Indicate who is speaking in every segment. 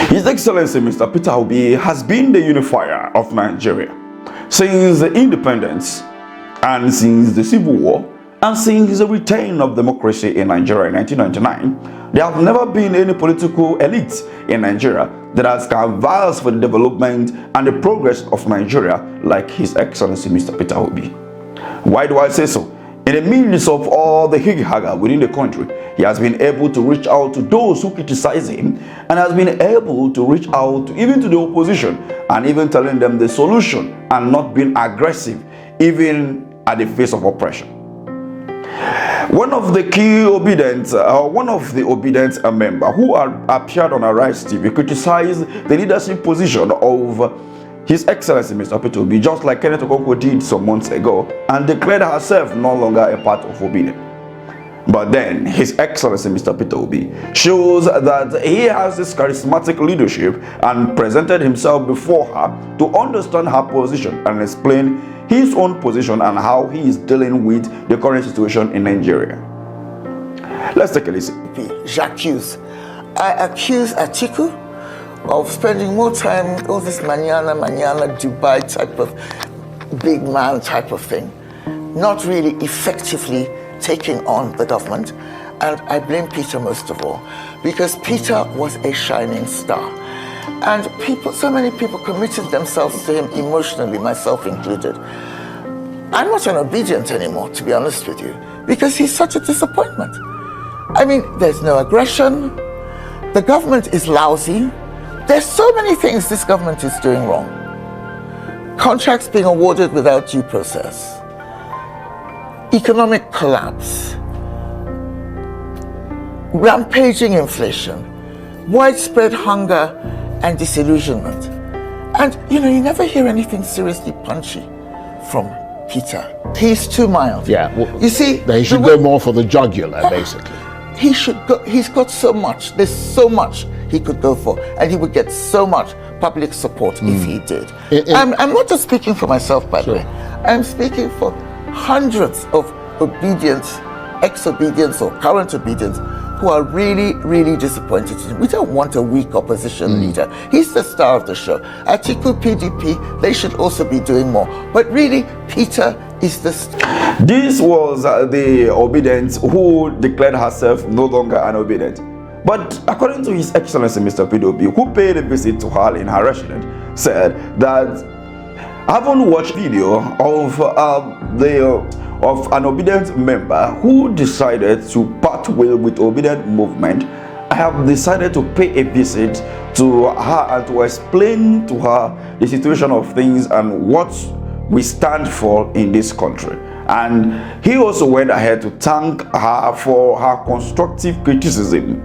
Speaker 1: His Excellency Mr. Peter Obi has been the unifier of Nigeria since the independence and since the Civil War and since the return of democracy in Nigeria in 1999. There have never been any political elite in Nigeria that has canvassed for the development and the progress of Nigeria like His Excellency Mr. Peter Obi. Why do I say so? In the midst of all the hig-haga within the country, he has been able to reach out to those who criticize him and has been able to reach out even to the opposition and even telling them the solution and not being aggressive even at the face of oppression. One of the key obedient, member who appeared on Arise TV criticized the leadership position of His Excellency Mr. Peter Obi, just like Kenneth Okonkwo did some months ago, and declared herself no longer a part of obedient. But then His Excellency Mr. Peter Obi shows that he has this charismatic leadership and presented himself before her to understand her position and explain his own position and how he is dealing with the current situation in Nigeria. Let's take a listen.
Speaker 2: I accuse Atiku of spending more time, all this manana, Dubai type of big man type of thing, not really effectively taking on the government. And I blame Peter most of all, because Peter was a shining star. And so many people committed themselves to him emotionally, myself included. I'm not an obedient anymore, to be honest with you, because he's such a disappointment. I mean, there's no aggression. The government is lousy. There's so many things this government is doing wrong. Contracts being awarded without due process. Economic collapse. Rampaging inflation. Widespread hunger and disillusionment. And, you never hear anything seriously punchy from Peter. He's too mild.
Speaker 3: Yeah, well,
Speaker 2: you see,
Speaker 3: he should go more for the jugular, basically.
Speaker 2: He should go. He's got so much. There's so much he could go for, and he would get so much public support if he did. I'm not just speaking for myself, by the way. I'm speaking for hundreds of obedience, ex-obedience or current obedience who are really, really disappointed in him. We don't want a weak opposition leader. He's the star of the show. Atiku, PDP, they should also be doing more. But really, Peter is the star.
Speaker 1: This was the obedient who declared herself no longer an obedient. But according to His Excellency Mr. Peter Obi, who paid a visit to her in her residence, said that having watched video of an obedient member who decided to part way with obedient movement, I have decided to pay a visit to her and to explain to her the situation of things and what we stand for in this country. And he also went ahead to thank her for her constructive criticism.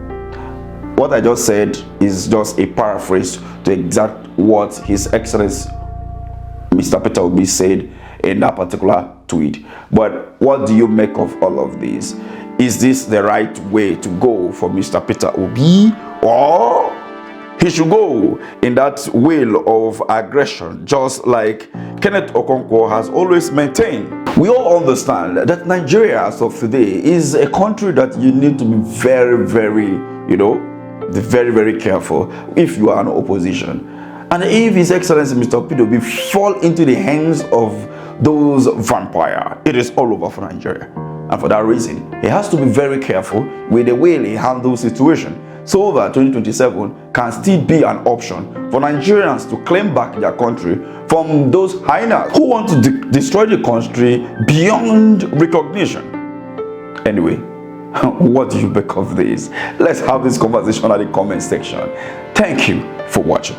Speaker 1: What I just said is just a paraphrase to exact what His Excellency Mr. Peter Obi said in that particular tweet. But what do you make of all of this? Is this the right way to go for Mr. Peter Obi, or he should go in that will of aggression, just like Kenneth Okonkwo has always maintained? We all understand that Nigeria as of today is a country that you need to be very, very, very careful if you are an opposition. And if His Excellency Mr. Peter Obi fall into the hands of those vampires, it is all over for Nigeria. And for that reason, he has to be very careful with the way he handles the situation, so that 2027 can still be an option for Nigerians to claim back their country from those hyenas who want to destroy the country beyond recognition. Anyway, what do you make of this? Let's have this conversation at the comment section. Thank you for watching.